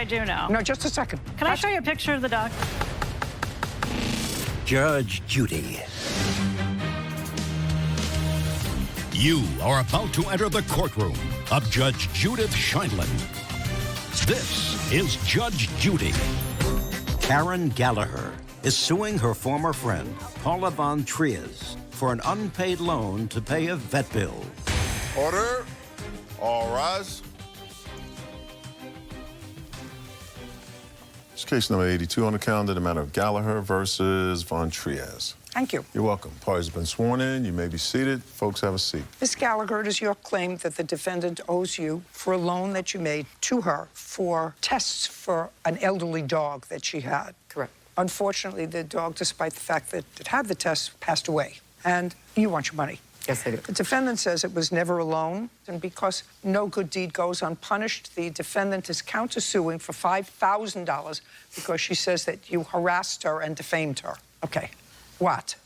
I do know. No, just a second. Can I show you a picture of the dog? Judge Judy. You are about to enter the courtroom of Judge Judith Scheindlin. This is Judge Judy. Karen Gallagher is suing her former friend, Paula Von Trias, for an unpaid loan to pay a vet bill. Order. All rise. It's case number 82 on the calendar, the matter of Gallagher versus Von Trias. Thank you. You're welcome. Parties have been sworn in. You may be seated. Folks, have a seat. Ms. Gallagher, it is your claim that the defendant owes you for a loan that you made to her for tests for an elderly dog that she had. Correct. Unfortunately, the dog, despite the fact that it had the tests, passed away. And you want your money. Yes, I do. The defendant says it was never a loan, and because no good deed goes unpunished, the defendant is countersuing for $5,000 because she says that you harassed her and defamed her. Okay. What?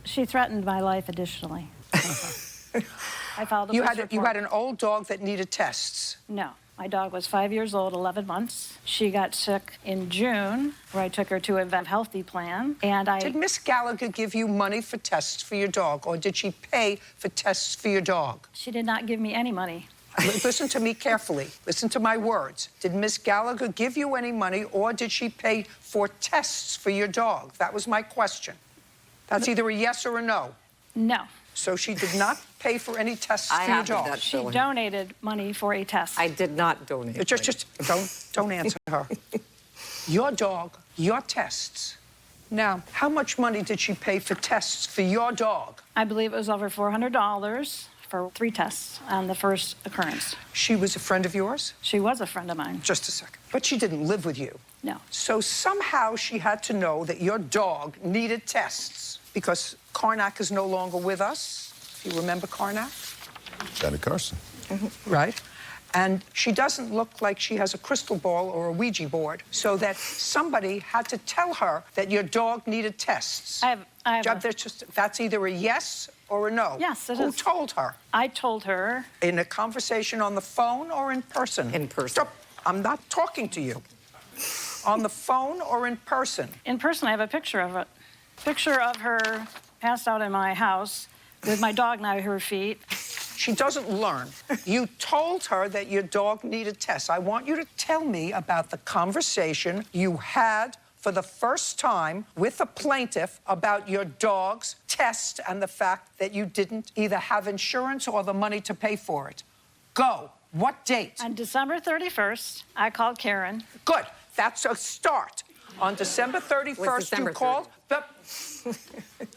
She threatened my life additionally. I filed a You police had report. an old dog that needed tests. No. My dog was 5 years old, 11 months. She got sick in June, where I took her to a vet healthy plan, and Did Miss Gallagher give you money for tests for your dog, or did she pay for tests for your dog? She did not give me any money. Listen to me carefully. Listen to my words. Did Miss Gallagher give you any money, or did she pay for tests for your dog? That was my question. That's either a yes or a no. No. So she did not pay for any tests for your dog. She donated money for a test. I did not donate. Just don't answer her. Your dog, your tests. Now, how much money did she pay for tests for your dog? I believe it was over $400 for 3 tests on the first occurrence. She was a friend of yours? She was a friend of mine. Just a second. But she didn't live with you. No. So somehow she had to know that your dog needed tests because Karnak is no longer with us. Do you remember Karnak? Johnny Carson. Right. And she doesn't look like she has a crystal ball or a Ouija board, so that somebody had to tell her that your dog needed tests. That's either a yes or a no. Yes, it Who is. told her? I told her. In a conversation on the phone or in person? In person. Stop. I'm not talking to you. On the phone or in person? In person, I have a picture of it. Picture of her passed out in my house with my dog now at her feet. She doesn't learn. You told her that your dog needed tests. I want you to tell me about the conversation you had for the first time with a plaintiff about your dog's test and the fact that you didn't either have insurance or the money to pay for it. Go. What date? On December 31st, I called Karen. Good. That's a start. On December 31st, you called...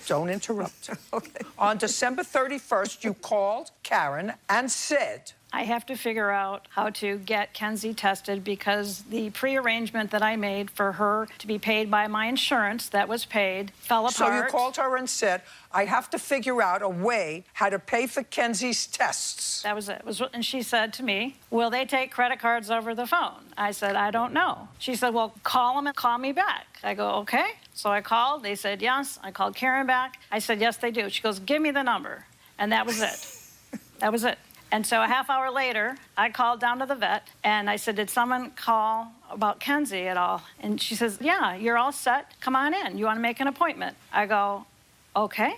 Don't interrupt. Okay. On December 31st, you called Karen and said... I have to figure out how to get Kenzie tested because the pre-arrangement that I made for her to be paid by my insurance that was paid fell apart. So you called her and said, I have to figure out a way how to pay for Kenzie's tests. That was it. And she said to me, will they take credit cards over the phone? I said, I don't know. She said, well, call them and call me back. I go, okay. So I called. They said, yes. I called Karen back. I said, yes, they do. She goes, give me the number. And that was it. That was it. And so a half hour later, I called down to the vet, and I said, did someone call about Kenzie at all? And she says, yeah, you're all set. Come on in. You want to make an appointment? I go, okay,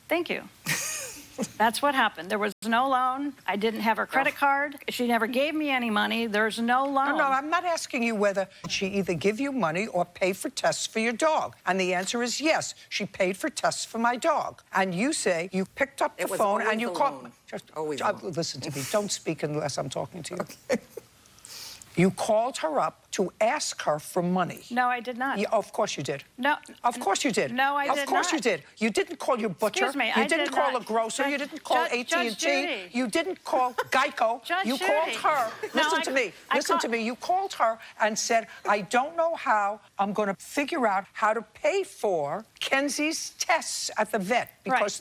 thank you. That's what happened. There was no loan. I didn't have her credit card. She never gave me any money. There's no loan. No, I'm not asking you whether she either give you money or pay for tests for your dog. And the answer is yes, she paid for tests for my dog. And you say you picked up the phone and you called... Listen to me. Don't speak unless I'm talking to you. Okay. You called her up to ask her for money. No, I did not. Yeah, of course you did. No. Of course you did. No, I did not. Of course you did. You didn't call your butcher. Excuse me, you I didn't did call not. a grocer. You didn't call AT&T. Judy. You didn't call Geico. Judge You Judy. called her. No, Listen to me. Listen to me. You called her and said, I don't know how I'm going to figure out how to pay for Kenzie's tests at the vet because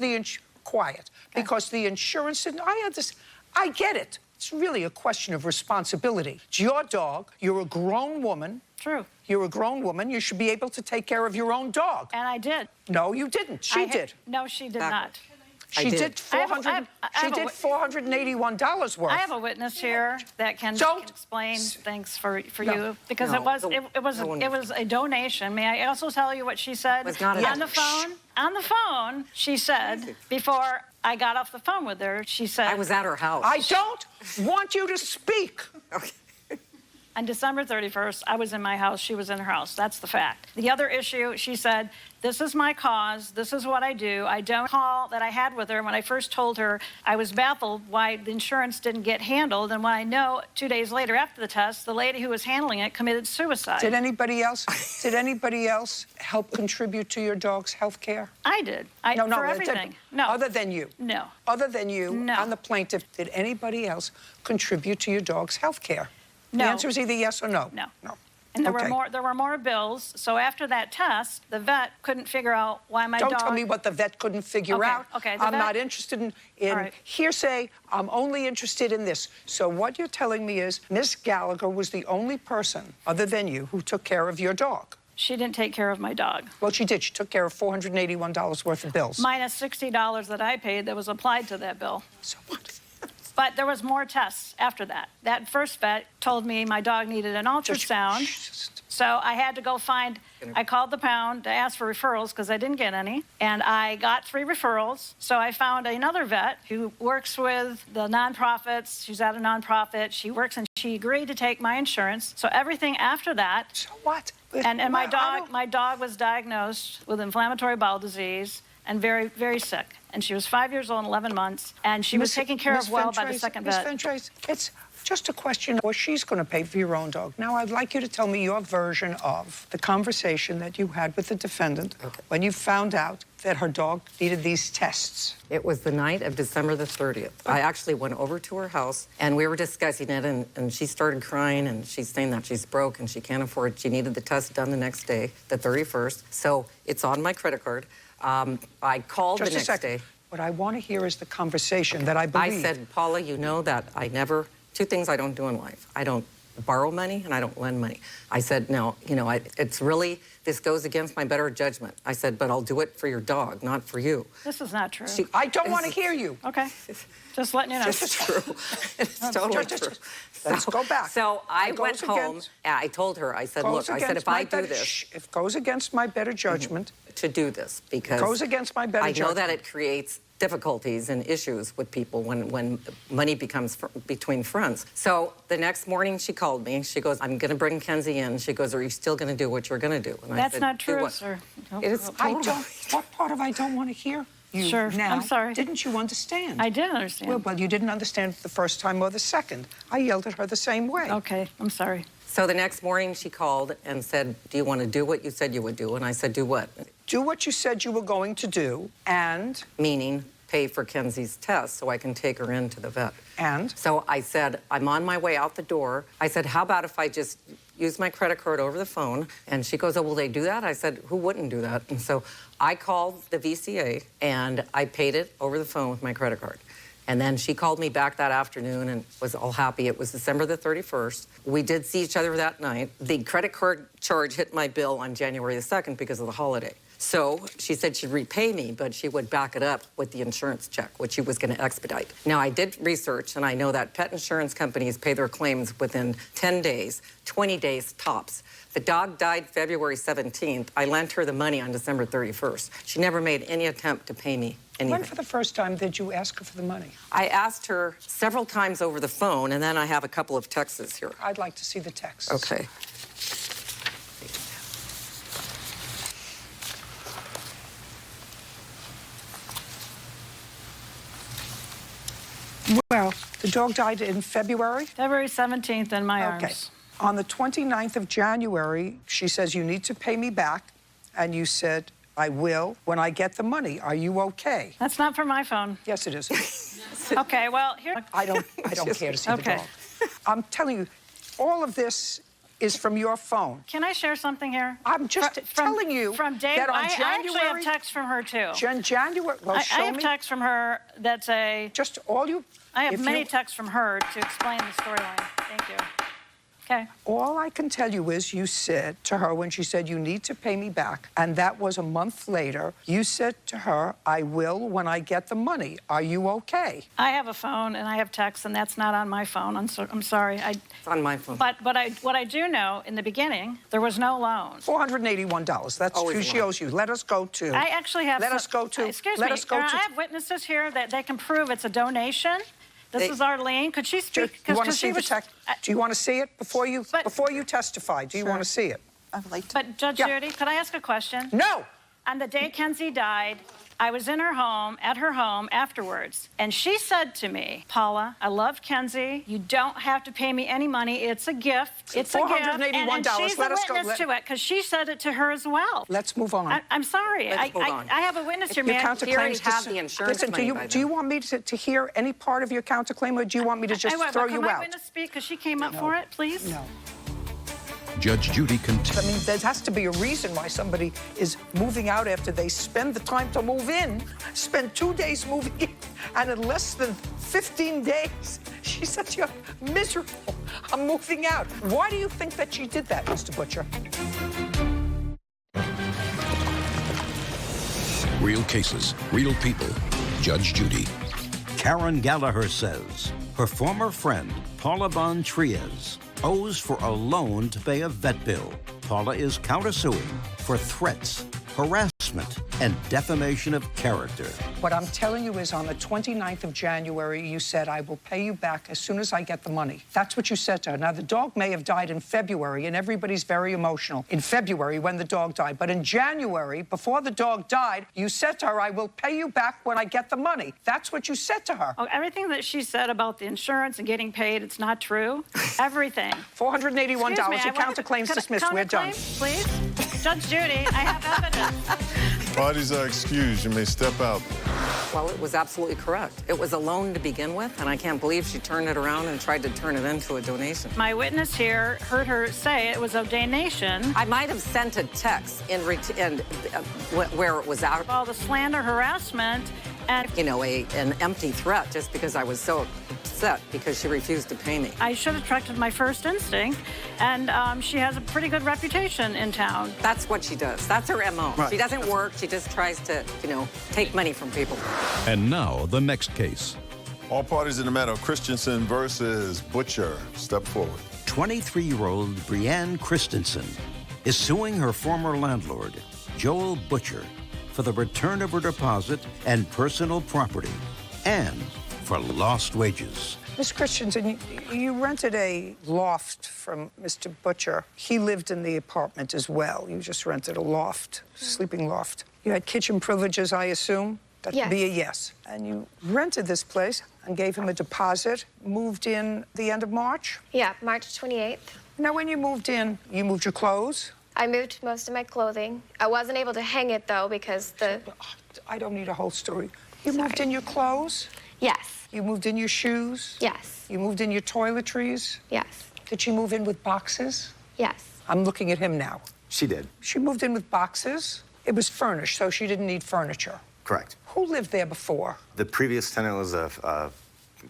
because the insurance didn't. I get it. It's really a question of responsibility. It's your dog. You're a grown woman. True. You're a grown woman. You should be able to take care of your own dog. And I did. No, you didn't. She did. No, she did not. She did $481 worth. I have a witness here that can explain things for you because it was a donation. May I also tell you what she said on the phone? On the phone, she said before I got off the phone with her, she said I was at her house. I don't want you to speak. Okay. On December 31st, I was in my house, she was in her house. That's the fact. The other issue, she said, this is my cause, this is what I do. I don't call that I had with her. When I first told her, I was baffled why the insurance didn't get handled. And when I know 2 days later after the test, the lady who was handling it committed suicide. Did anybody else help contribute to your dog's health care? I did. No, for everything. No. Other than you? No. Other than you No. and the plaintiff, did anybody else contribute to your dog's health care? No. The answer is either yes or no. No. No. And there Okay. were more bills. So after that test, the vet couldn't figure out why my dog... Don't tell me what the vet couldn't figure out. Okay, I'm not interested in right. hearsay. I'm only interested in this. So what you're telling me is Miss Gallagher was the only person, other than you, who took care of your dog. She didn't take care of my dog. Well, she did. She took care of $481 worth of bills. Minus $60 that I paid that was applied to that bill. So what? But there was more tests after that. That first vet told me my dog needed an ultrasound. So I had to go I called the pound to ask for referrals because I didn't get any. And I got 3 referrals. So I found another vet who works with the nonprofits. She's at a nonprofit. She works and she agreed to take my insurance. So everything after that. So what? And my dog was diagnosed with inflammatory bowel disease and very, very sick. And she was 5 years old and 11 months. And she was taken care of well by the second vet. Miss Ventres, it's just a question of what she's going to pay for your own dog. Now, I'd like you to tell me your version of the conversation that you had with the defendant when you found out that her dog needed these tests. It was the night of December the 30th. I actually went over to her house, and we were discussing it, and she started crying, and she's saying that she's broke and she can't afford it. She needed the test done the next day, the 31st. So it's on my credit card. I called the next day. What I want to hear is the conversation that I believe. I said, Paula, you know that I never... 2 things I don't do in life. I don't borrow money and I don't lend money. I said, no, it's really, this goes against my better judgment. I said, but I'll do it for your dog, not for you. This is not true. I don't want to hear you. Okay. Just letting you know. This is true. It's totally true. Let's go back. So I went home. I told her, I said, look, I said, if I do this... If it goes against my better judgment... To do this, because... It goes against my better judgment. I know that it creates difficulties and issues with people when money becomes between friends. So the next morning she called me. She goes, I'm going to bring Kenzie in. She goes, are you still going to do what you're going to do? And That's I said, not true, what? sir. It is What part of I don't want to hear you Sure, now? I'm sorry. Didn't you understand? I did understand. Well, you didn't understand the first time or the second. I yelled at her the same way. Okay, I'm sorry. So the next morning she called and said, do you want to do what you said you would do? And I said, do what? Do what you said you were going to do, and... Meaning pay for Kenzie's test so I can take her into the vet. And? So I said, I'm on my way out the door. I said, how about if I just use my credit card over the phone? And she goes, oh, will they do that? I said, who wouldn't do that? And so I called the VCA, and I paid it over the phone with my credit card. And then she called me back that afternoon and was all happy. It was December the 31st. We did see each other that night. The credit card charge hit my bill on January the 2nd because of the holiday. So she said she'd repay me, but she would back it up with the insurance check, which she was going to expedite. Now, I did research, and I know that pet insurance companies pay their claims within 10 days, 20 days tops. The dog died February 17th. I lent her the money on December 31st. She never made any attempt to pay me anything. When for the first time did you ask her for the money? I asked her several times over the phone, and then I have a couple of texts here. I'd like to see the texts. Okay. Well, the dog died in February? February 17th in my arms. On the 29th of January, she says, you need to pay me back. And you said, I will when I get the money. Are you okay? That's not for my phone. Yes, it is. Okay, well, here... I don't care to see the dog. I'm telling you, all of this is from your phone. Can I share something here? I'm just telling you from day, that on I January... actually have text from her, too. January... Well, I show have me. text from her that's a... Just all you... I have many texts from her to explain the storyline. Thank you. Okay. All I can tell you is you said to her when she said, you need to pay me back, and that was a month later, you said to her, I will when I get the money. Are you okay? I have a phone and I have text, and that's not on my phone. I'm sorry. It's on my phone. But what I do know, in the beginning, there was no loan. $481. That's Always who a she lot. owes you. Let us go to. I actually have. Let us go to. Excuse let me. us go to. I have witnesses here that they can prove it's a donation. This is Arlene. Could she Do speak? you want to see the text? Do you want to see it before you testify? Do you want to see it? I would like to. But Judge Yeah. Judy, could I ask a question? No. On the day Kenzie died, I was in her home, at her home afterwards, and she said to me, Paula, I love Kenzie. You don't have to pay me any money. It's a gift. It's a gift. $481. And she's Let a us go. witness to it, because she said it to her as well. Let's move on. I'm sorry. Let's move on. I have a witness here, Your man. counterclaim's have the insurance Listen, money by do you then. want me to hear any part of your counterclaim, or do you want me to just throw you Can my out? witness speak, because she came up for it, please? No. Judge Judy continues. I mean, there has to be a reason why somebody is moving out after they spend the time to move in, spend 2 days moving in, and in less than 15 days, she said, you're miserable. I'm moving out. Why do you think that she did that, Mr. Butcher? Real cases, real people. Judge Judy. Karen Gallagher says her former friend, Paula Von Triez, owes for a loan to pay a vet bill. Paula is countersuing for threats, harassment, and defamation of character. What I'm telling you is on the 29th of January, you said, I will pay you back as soon as I get the money. That's what you said to her. Now, the dog may have died in February, and everybody's very emotional in February when the dog died. But in January, before the dog died, you said to her, I will pay you back when I get the money. That's what you said to her. Oh, everything that she said about the insurance and getting paid, it's not true. Everything. $481. Excuse me, Your I want- counterclaim's dismissed. We're done. Please? Judge Judy, I have evidence. Parties are excused. You may step out. Well, it was absolutely correct. It was a loan to begin with, and I can't believe she turned it around and tried to turn it into a donation. My witness here heard her say it was a donation. I might have sent a text where it was out, All the slander, harassment, and you know, an empty threat just because I was so upset because she refused to pay me. I should have trusted my first instinct, and she has a pretty good reputation in town. That's what she does. That's her MO. Right. She doesn't work. She just tries to, you know, take money from people. And now, the next case. All parties in the matter of Christensen versus Butcher. Step forward. 23-year-old Brianne Christensen is suing her former landlord, Joel Butcher, for the return of her deposit and personal property, and for lost wages. Miss Christensen, you rented a loft from Mr. Butcher. He lived in the apartment as well. You just rented a loft, sleeping loft. You had kitchen privileges, I assume? That would be a yes. And you rented this place and gave him a deposit, moved in the end of March? Yeah, March 28th. Now, when you moved in, you moved your clothes? I moved most of my clothing. I wasn't able to hang it, though, because the... I don't need a whole story. You moved in your clothes? Yes. You moved in your shoes? Yes. You moved in your toiletries? Yes. Did she move in with boxes? Yes. I'm looking at him now. She did. She moved in with boxes. It was furnished, so she didn't need furniture. Correct. Who lived there before? The previous tenant was a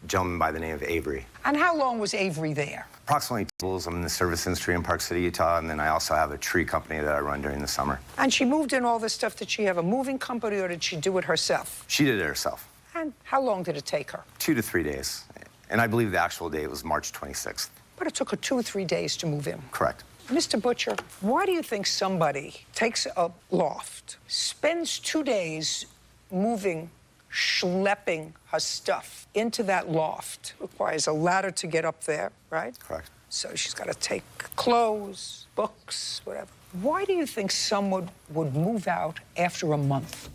gentleman by the name of Avery. And how long was Avery there? Approximately 2 years. I'm in the service industry in Park City, Utah, and then I also have a tree company that I run during the summer. And she moved in all this stuff. Did she have a moving company, or did she do it herself? She did it herself. And how long did it take her? 2 to 3 days. And I believe the actual date was March 26th. But it took her 2 or 3 days to move in. Correct. Mr. Butcher, why do you think somebody takes a loft, spends 2 days moving, schlepping her stuff into that loft? Requires a ladder to get up there, right? Correct. So she's got to take clothes, books, whatever. Why do you think someone would move out after a month?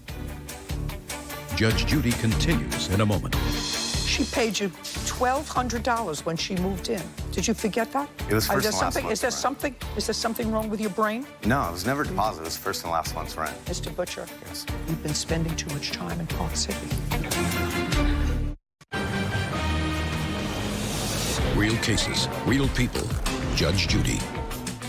Judge Judy continues in a moment. She paid you $1,200 when she moved in. Did you forget that? It was first Is there and last something? month's rent. Is there something wrong with your brain, No, it was never deposited. It was first and last month's rent. Mr. Butcher? Yes. You've been spending too much time in Park City. Real cases, real people. Judge Judy.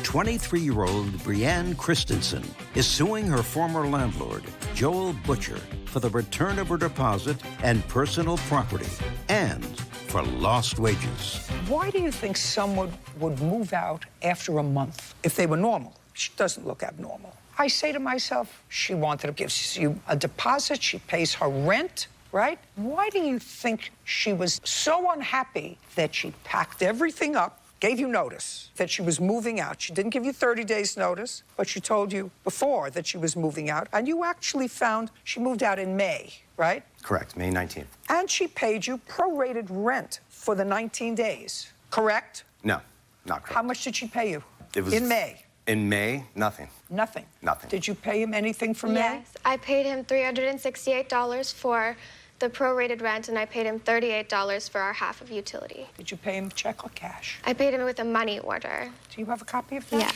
23-year-old Brianne Christensen is suing her former landlord, Joel Butcher, for the return of her deposit and personal property, and for lost wages. Why do you think someone would move out after a month if they were normal? She doesn't look abnormal. I say to myself, she wanted to give you a deposit. She pays her rent, right? Why do you think she was so unhappy that she packed everything up, gave you notice that she was moving out? She didn't give you 30 days notice, but she told you before that she was moving out, and you actually found she moved out in May, right? Correct, May 19th. And she paid you prorated rent for the 19 days, correct? No, not correct. How much did she pay you? It was in May? In May, nothing. Nothing? Nothing. Did you pay him anything for May? Yes, I paid him $368 for the prorated rent, and I paid him $38 for our half of utility. Did you pay him check or cash? I paid him with a money order. Do you have a copy of that? Yeah.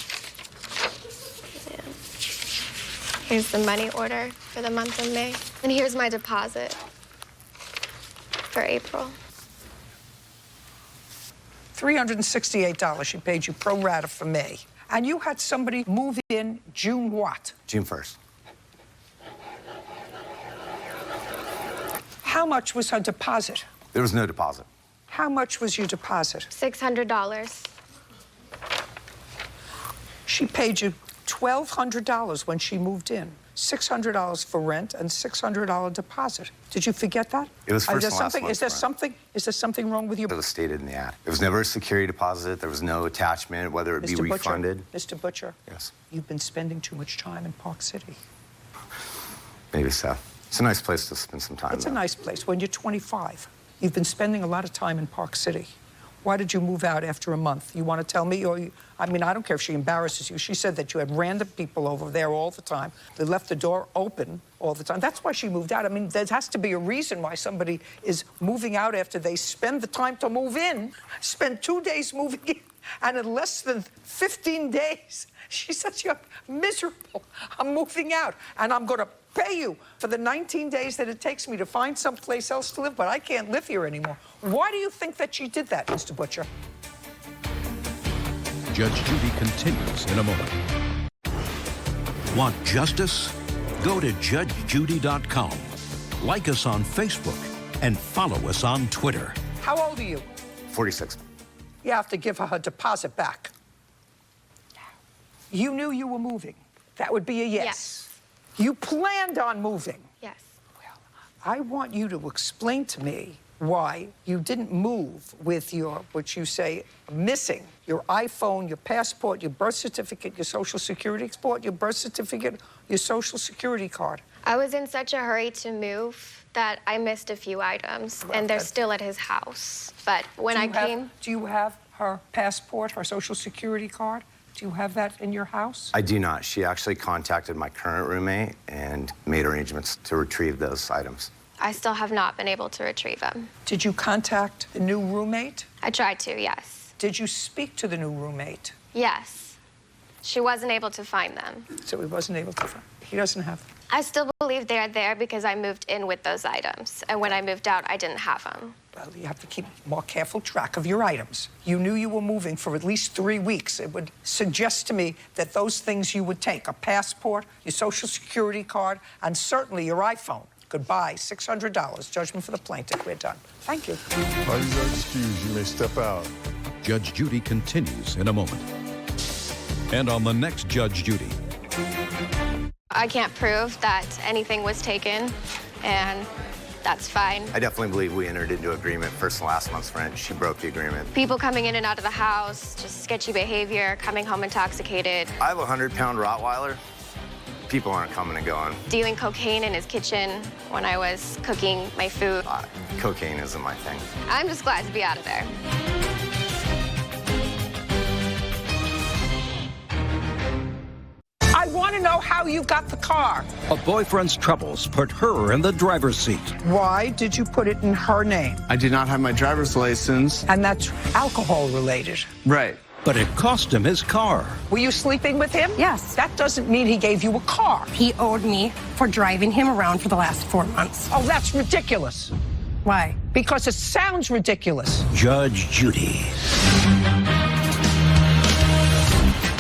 Here's the money order for the month of May. And here's my deposit for April. $368 she paid you pro rata for May. And you had somebody move in June what? June 1st. How much was her deposit? There was no deposit. How much was your deposit? $600. She paid you $1,200 when she moved in. $600 for rent and $600 deposit. Did you forget that? It was first Is there and last something? month's Is there rent. something? Is there something wrong with your? It was stated in the ad. There was never a security deposit. There was no attachment, whether it be Mr. refunded. Butcher, Mr. Butcher. Yes. You've been spending too much time in Park City. Maybe so. It's a nice place to spend some time. It's a though. nice place. When you're 25, you've been spending a lot of time in Park City. Why did you move out after a month? You want to tell me? I mean, I don't care if she embarrasses you. She said that you had random people over there all the time. They left the door open all the time. That's why she moved out. I mean, there has to be a reason why somebody is moving out after they spend the time to move in, spend 2 days moving in, and in less than 15 days, she says, you're miserable. I'm moving out, and I'm going to pay you for the 19 days that it takes me to find someplace else to live, but I can't live here anymore. Why do you think that she did that, Mr. Butcher? Judge Judy continues in a moment. Want justice? Go to judgejudy.com. Like us on Facebook and follow us on Twitter. How old are you? 46. You have to give her her deposit back. You knew you were moving. That would be a yes. Yes. You planned on moving. Yes. Well, I want you to explain to me why you didn't move with your, what you say, missing, your iPhone, your passport, your birth certificate, your social security passport, your birth certificate, your social security card. I was in such a hurry to move that I missed a few items, Well, and they're that- still at his house. But when Do I you have- came, Do you have her passport, her social security card? Do you have that in your house? I do not. She actually contacted my current roommate and made arrangements to retrieve those items. I still have not been able to retrieve them. Did you contact the new roommate? I tried to, yes. Did you speak to the new roommate? Yes. She wasn't able to find them. So he wasn't able to find. He doesn't have them. I still believe they're there because I moved in with those items. And when I moved out, I didn't have them. Well, you have to keep more careful track of your items. You knew you were moving for at least 3 weeks. It would suggest to me that those things you would take, a passport, your social security card, and certainly your iPhone. Goodbye, $600. Judgment for the plaintiff. We're done. Thank you. Are you excused? You may step out. Judge Judy continues in a moment. And on the next Judge Judy, I can't prove that anything was taken, and that's fine. I definitely believe we entered into agreement first and last month's rent. She broke the agreement. People coming in and out of the house, just sketchy behavior, coming home intoxicated, I have a 100-pound Rottweiler. People aren't coming and going. dealing cocaine in his kitchen when I was cooking my food. Cocaine isn't my thing. I'm just glad to be out of there. I want to know how you got the car. A boyfriend's troubles put her in the driver's seat. Why did you put it in her name? I did not have my driver's license. And that's alcohol related. Right. But it cost him his car. Were you sleeping with him? Yes. That doesn't mean he gave you a car. He owed me for driving him around for the last 4 months. Oh, that's ridiculous. Why? Because it sounds ridiculous. Judge Judy.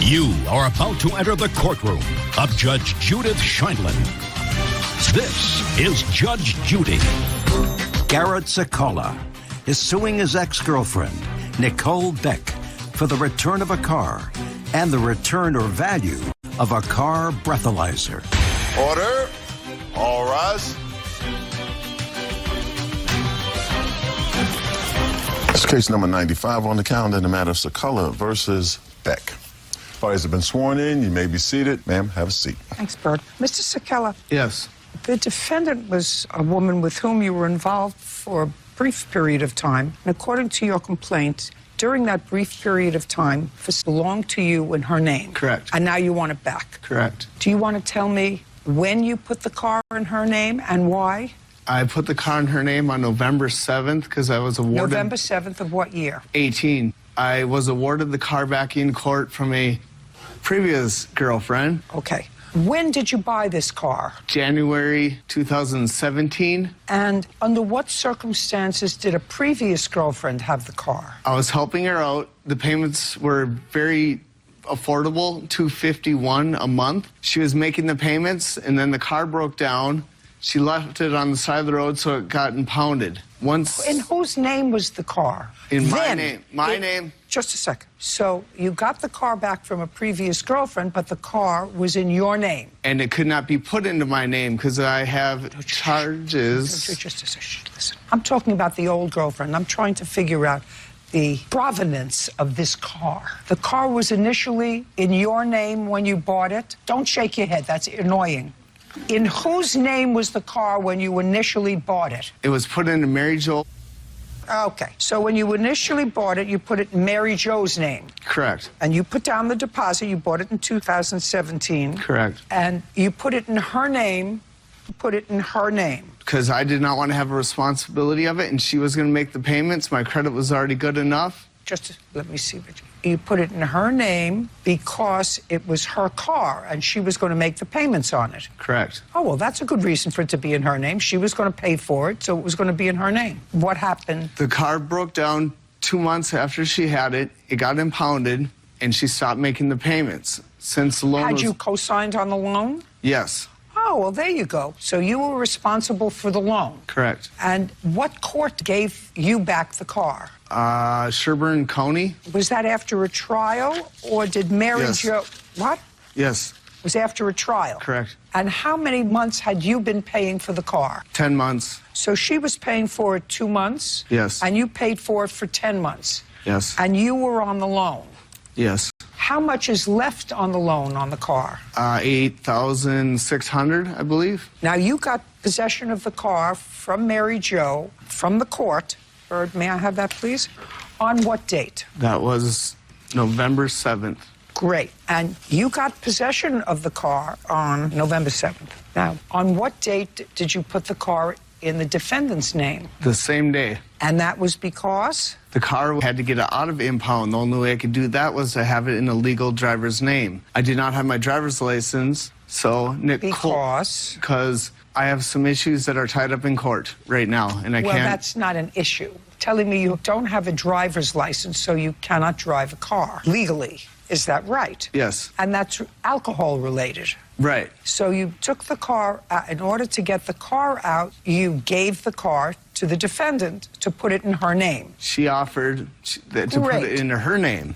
you are about to enter the courtroom of Judge Judith Scheindlin. This is Judge Judy. Garrett Sakala is suing his ex-girlfriend, Nicole Beck for the return of a car and the return or value of a car breathalyzer. Order. All rise. It's case number 95 on the calendar in the matter of Sakala versus Beck. Parties have been sworn in. You may be seated. Ma'am, have a seat. Thanks, Bert. Mr. Sakala, Yes. the defendant was a woman with whom you were involved for a brief period of time. And according to your complaint, during that brief period of time, this belonged to you in her name. Correct. And now you want it back. Correct. Do you want to tell me when you put the car in her name and why? I put the car in her name on November 7th because I was awarded... November 7th of what year? 18. I was awarded the car back in court from a previous girlfriend. Okay. When did you buy this car? January 2017. And under what circumstances did a previous girlfriend have the car? I was helping her out. The payments were very affordable, $251 a month. She was making the payments, and then the car broke down. She left it on the side of the road, so it got impounded. Once... In whose name was the car? In my name. My name. Just a second. So you got the car back from a previous girlfriend, but the car was in your name. And it could not be put into my name because I have charges. Just a second. Listen. I'm talking about the old girlfriend. I'm trying to figure out the provenance of this car. The car was initially in your name when you bought it. Don't shake your head. That's annoying. In whose name was the car when you initially bought it? It was put into Mary Jo. Okay. So when you initially bought it, you put it in Mary Jo's name. Correct. And you put down the deposit. You bought it in 2017. Correct. And you put it in her name. Put it in her name. Because I did not want to have a responsibility of it, and she was going to make the payments. My credit was already good enough. Just let me see. You put it in her name because it was her car, and she was going to make the payments on it. Correct. Oh, well, that's a good reason for it to be in her name. She was going to pay for it, so it was going to be in her name. What happened? The car broke down 2 months after she had it. It got impounded, and she stopped making the payments. Since the loan Had was... you co-signed on the loan? Yes. Oh, well, there you go. So you were responsible for the loan. Correct. And what court gave you back the car? Sherburne County. Was that after a trial, or did Mary Yes. Jo... What? Yes. It was after a trial? Correct. And how many months had you been paying for the car? 10 months. So she was paying for it 2 months? Yes. And you paid for it for 10 months? Yes. And you were on the loan? Yes. How much is left on the loan on the car? $8,600, I believe. Now, you got possession of the car from Mary Jo, from the court. Bird, may I have that, please? On what date? That was November 7th. Great. And you got possession of the car on November 7th. Now, on what date did you put the car in the defendant's name? The same day. And that was because? The car had to get out of impound. The only way I could do that was to have it in a legal driver's name. I did not have my driver's license, so because I have some issues that are tied up in court right now, and I can't... Well, that's not an issue. Telling me you don't have a driver's license, so you cannot drive a car legally. Is that right? Yes. And that's alcohol-related. Right. So you took the car out. In order to get the car out, you gave the car to the defendant to put it in her name. She offered to put it into her name.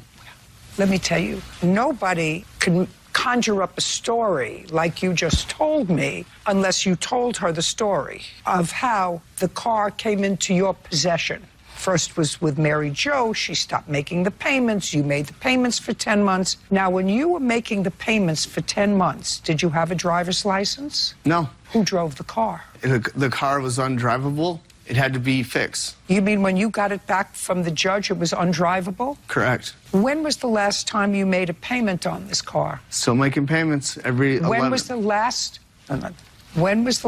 Let me tell you, nobody can conjure up a story like you just told me unless you told her the story of how the car came into your possession. First was with Mary Jo. She stopped making the payments. You made the payments for 10 months. Now, when you were making the payments for 10 months, did you have a driver's license? No. Who drove the car? The car was undrivable. It had to be fixed. You mean when you got it back from the judge, it was undrivable? Correct. When was the last time you made a payment on this car? Still making payments every 11. When was the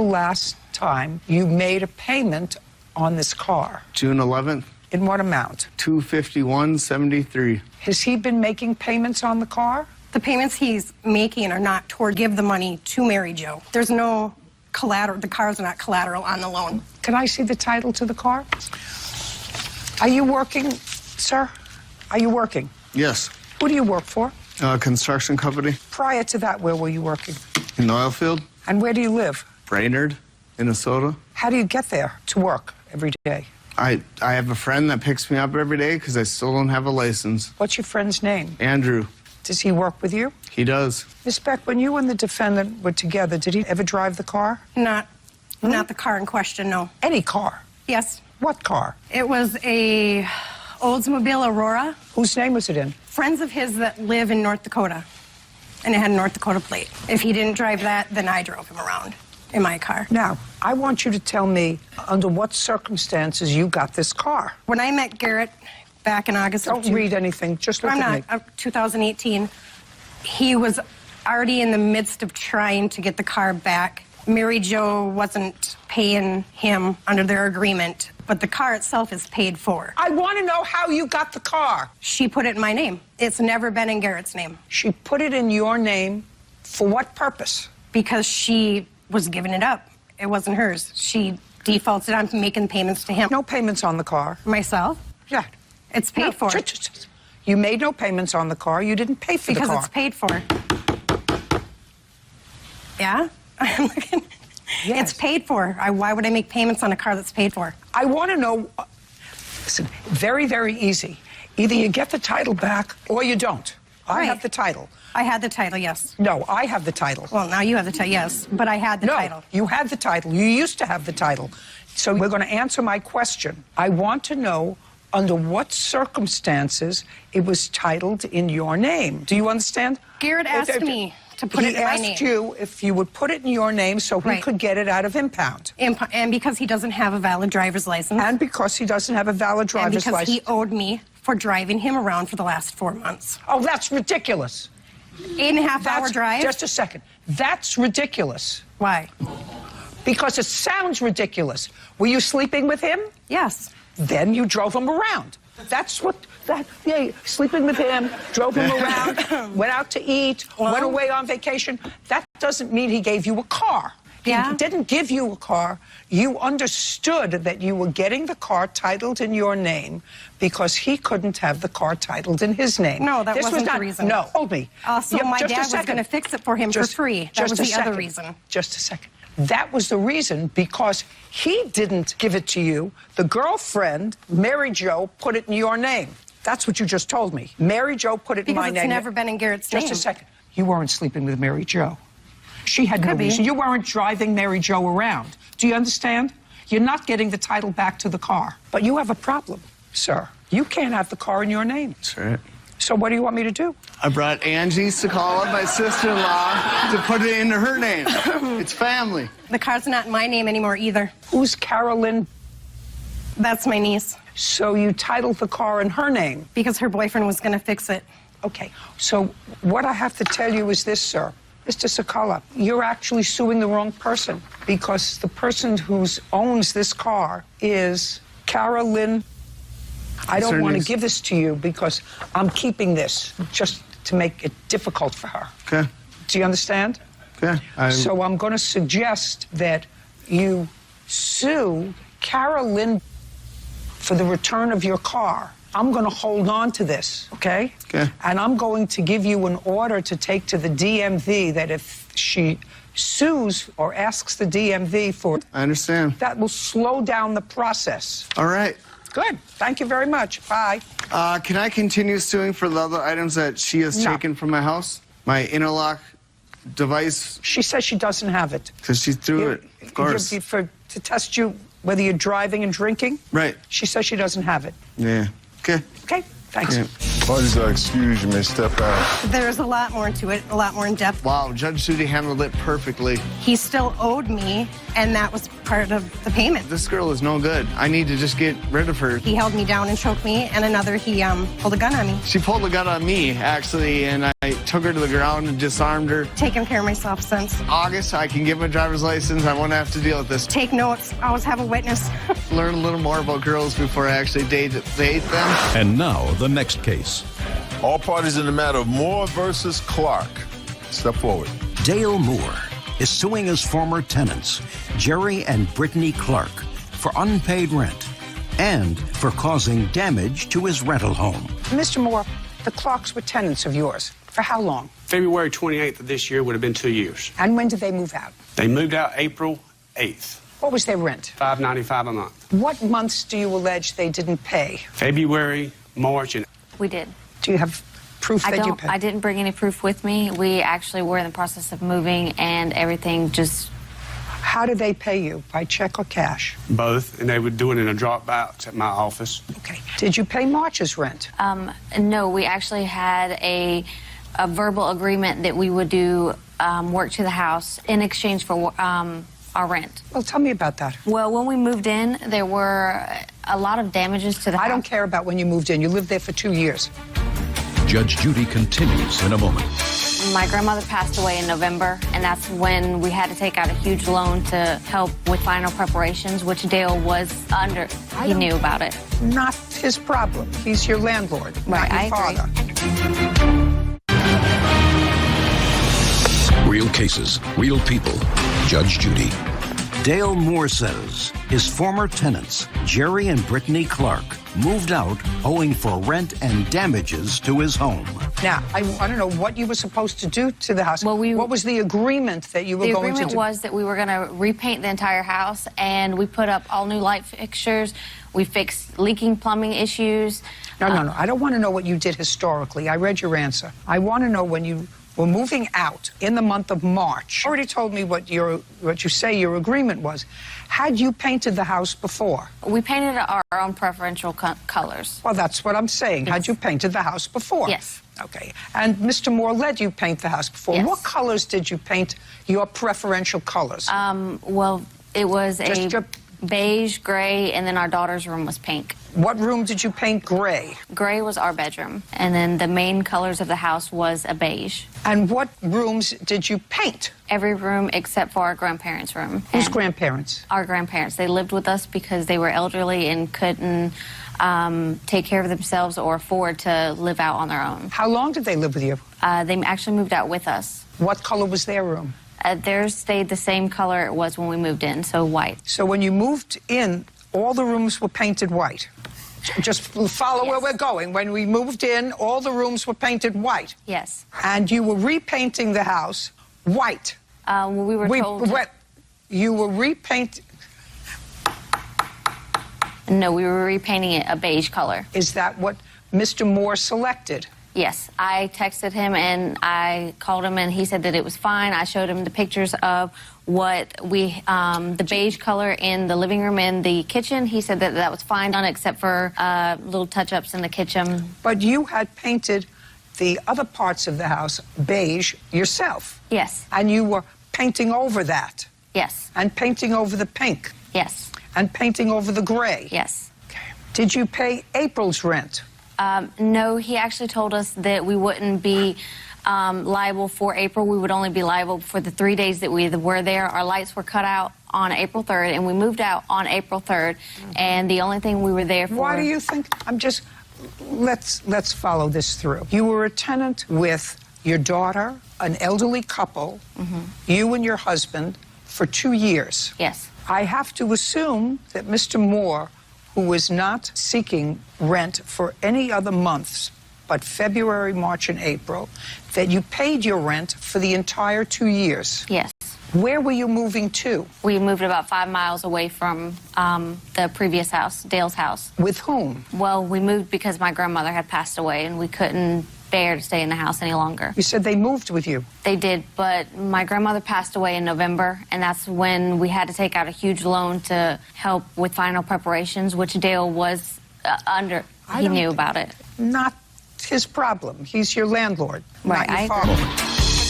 last time you made a payment on this car? June 11th. In what amount? $251.73. Has he been making payments on the car? The payments he's making are not toward give the money to Mary Jo. There's no collateral. The cars are not collateral on the loan. Can I see the title to the car? Are you working, sir? Are you working? Yes. Who do you work for? A construction company. Prior to that, where were you working? In the oil field. And where do you live? Brainerd, Minnesota. How do you get there to work every day? I have a friend that picks me up every day because I still don't have a license. What's your friend's name? Andrew. Does he work with you? He does. Miss Beck, when you and the defendant were together, did he ever drive the car? Not the car in question, no. Any car? Yes. What car? It was a Oldsmobile Aurora. Whose name was it in? Friends of his that live in North Dakota. And it had a North Dakota plate. If he didn't drive that, then I drove him around in my car. Now, I want you to tell me under what circumstances you got this car. When I met Garrett back in August Don't read anything, just look at me. 2018, he was already in the midst of trying to get the car back. Mary Jo wasn't paying him under their agreement, but the car itself is paid for. I want to know how you got the car. She put it in my name. It's never been in Garrett's name. She put it in your name for what purpose? Because she was giving it up. It wasn't hers. She defaulted on making payments to him. No payments on the car. Myself? Yeah. It's paid for. You made no payments on the car. You didn't pay for the car. Because it's paid for. Yeah? Yes. It's paid for. Why would I make payments on a car that's paid for? I want to know. Listen, very, very easy. Either you get the title back or you don't. I have the title. I had the title, yes. No, I have the title. Well, now you have the title, yes. But I had the title. No, you had the title. You used to have the title. So we're going to answer my question. I want to know under what circumstances it was titled in your name. Do you understand? Garrett asked me to put it in my name. He asked you if you would put it in your name so he could get it out of impound. And because he doesn't have a valid driver's license. And because he doesn't have a valid driver's license. And because he owed me for driving him around for the last 4 months. Oh, that's ridiculous. 8.5 hour drive? Just a second. That's ridiculous. Why? Because it sounds ridiculous. Were you sleeping with him? Yes. Then you drove him around. That's what, sleeping with him, drove him around, went out to eat, went away on vacation. That doesn't mean he gave you a car. Yeah. He didn't give you a car. You understood that you were getting the car titled in your name because he couldn't have the car titled in his name. No, that wasn't the reason. No, hold me. Also, my dad was going to fix it for him for free. That was the other reason. Just a second. That was the reason because he didn't give it to you. The girlfriend, Mary Jo, put it in your name. That's what you just told me. Mary Jo put it in my name. Because it's never been in Garrett's name. Just a second. You weren't sleeping with Mary Jo. She had no reason. You weren't driving Mary Jo around. Do you understand? You're not getting the title back to the car. But you have a problem, sir. You can't have the car in your name. That's right. So what do you want me to do? I brought Angie Sakala, my sister-in-law, to put it into her name. It's family. The car's not in my name anymore either. Who's Carolyn? That's my niece. So you titled the car in her name? Because her boyfriend was going to fix it. Okay. So what I have to tell you is this, sir. Mr. Sakala, you're actually suing the wrong person because the person who owns this car is Carolyn. I don't want to give this to you because I'm keeping this just to make it difficult for her. Okay. Do you understand? Okay. So I'm going to suggest that you sue Carolyn for the return of your car. I'm going to hold on to this, okay? Okay. And I'm going to give you an order to take to the DMV that if she sues or asks the DMV for it, I understand. that will slow down the process. All right. Good. Thank you very much. Bye. Can I continue suing for the other items that she has taken from my house? My interlock device? She says she doesn't have it. Because she threw it, of course. To test you whether you're driving and drinking? Right. She says she doesn't have it. Yeah. Okay. Okay. Thanks. Yeah. Parties are excused. You may step out. There's a lot more to it, a lot more in depth. Wow, Judge Judy handled it perfectly. He still owed me, and that was part of the payment. This girl is no good. I need to just get rid of her. He held me down and choked me, and another, he pulled a gun on me. She pulled a gun on me, actually, and I took her to the ground and disarmed her. Taking care of myself since. August, I can get my driver's license. I won't have to deal with this. Take notes. Always have a witness. Learn a little more about girls before I actually date them. And now, the next case. All parties in the matter of Moore versus Clark. Step forward. Dale Moore is suing his former tenants, Jerry and Brittany Clark, for unpaid rent and for causing damage to his rental home. Mr. Moore, the Clarks were tenants of yours. For how long? February 28th of this year would have been 2 years. And when did they move out? They moved out April 8th. What was their rent? $5.95 a month. What months do you allege they didn't pay? February, March, and... We did. Do you have proof that you paid? I didn't bring any proof with me. We actually were in the process of moving, and everything just... How did they pay you? By check or cash? Both, and they would do it in a drop box at my office. Okay. Did you pay March's rent? No, we actually had a verbal agreement that we would do work to the house in exchange for our rent. Well, tell me about that. Well, when we moved in, there were a lot of damages to the house. I don't care about when you moved in. You lived there for 2 years. Judge Judy continues in a moment. My grandmother passed away in November, and that's when we had to take out a huge loan to help with final preparations, which Dale was under. He knew about it. Not his problem. He's your landlord, Right, not your I father. Real cases, real people. Judge Judy. Dale Moore says his former tenants, Jerry and Brittany Clark, moved out owing for rent and damages to his home. Now, I want to know what you were supposed to do to the house. Well, what was the agreement that you were going to do? The agreement was that we were going to repaint the entire house, and we put up all new light fixtures. We fixed leaking plumbing issues. No. I don't want to know what you did historically. I read your answer. I want to know when you were moving out in the month of March. You already told me what you say your agreement was. Had you painted the house before? We painted our own preferential colors. Well, that's what I'm saying. Yes. Had you painted the house before? Yes. Okay. And Mr. Moore let you paint the house before. Yes. What colors did you paint your preferential colors? Well, it was beige, gray, and then our daughter's room was pink. What room did you paint gray? Gray was our bedroom, and then the main colors of the house was a beige. And what rooms did you paint? Every room except for our grandparents' room. Whose grandparents? Our grandparents. They lived with us because they were elderly and couldn't take care of themselves or afford to live out on their own. How long did they live with you? They actually moved out with us. What color was their room? Theirs stayed the same color it was when we moved in, so white. So when you moved in, all the rooms were painted white? Just follow where we're going. When we moved in, all the rooms were painted white? Yes. And you were repainting the house white? We were told... You were repainting... No, we were repainting it a beige color. Is that what Mr. Moore selected? Yes. I texted him and I called him and he said that it was fine. I showed him the pictures of what the beige color in the living room and the kitchen. He said that that was fine on it except for little touch-ups in the kitchen. But you had painted the other parts of the house beige yourself. Yes. And you were painting over that. Yes. And painting over the pink. Yes. And painting over the gray. Yes. Okay. Did you pay April's rent? No, he actually told us that we wouldn't be liable for April. We would only be liable for the 3 days that we were there. Our lights were cut out on April 3rd, and we moved out on April 3rd, and the only thing we were there for... Why do you think... Let's follow this through. You were a tenant with your daughter, an elderly couple, you and your husband, for 2 years. Yes. I have to assume that Mr. Moore, who was not seeking rent for any other months but February, March, and April, that you paid your rent for the entire 2 years. Yes. Where were you moving to? We moved about 5 miles away from the previous house, Dale's house. With whom? Well, we moved because my grandmother had passed away and we couldn't bear to stay in the house any longer. You said they moved with you. They did, but my grandmother passed away in November, and that's when we had to take out a huge loan to help with final preparations, which Dale was under. He knew about it. Not his problem. He's your landlord, right, not your father.